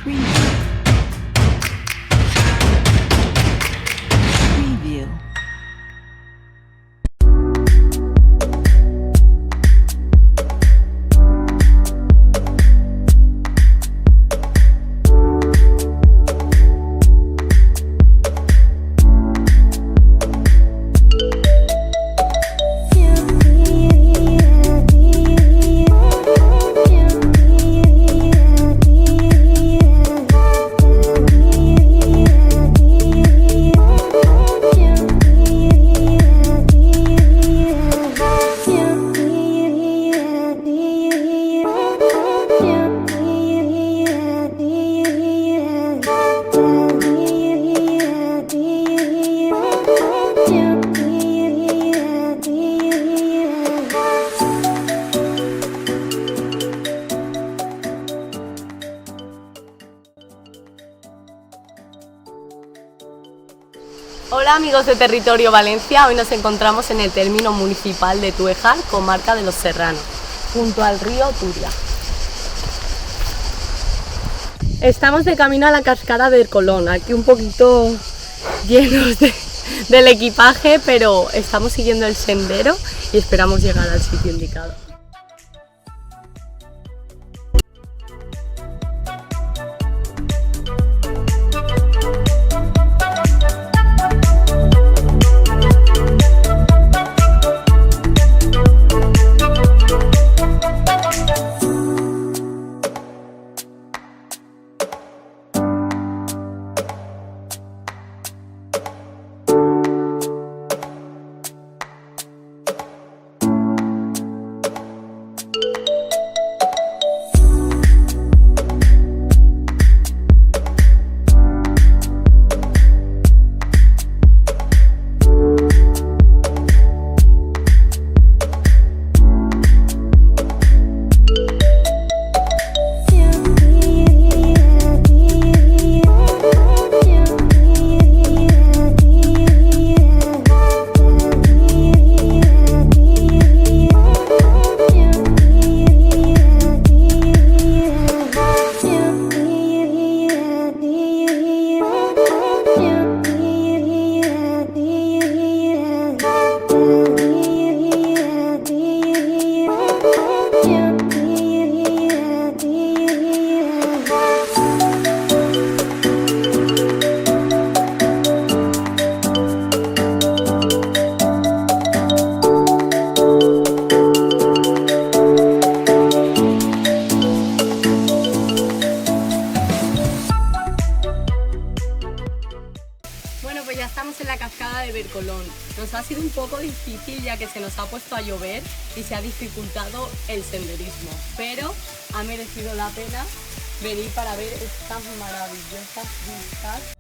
Preview. Hola amigos de Territorio Valencia, hoy nos encontramos en el término municipal de Túejar, comarca de Los Serranos, junto al río Turia. Estamos de camino a la cascada del Colón, aquí un poquito llenos del equipaje, pero estamos siguiendo el sendero y esperamos llegar al sitio indicado. Pues ya estamos en la cascada de Bercolón. Nos ha sido un poco difícil ya que se nos ha puesto a llover y se ha dificultado el senderismo, pero ha merecido la pena venir para ver estas maravillosas vistas.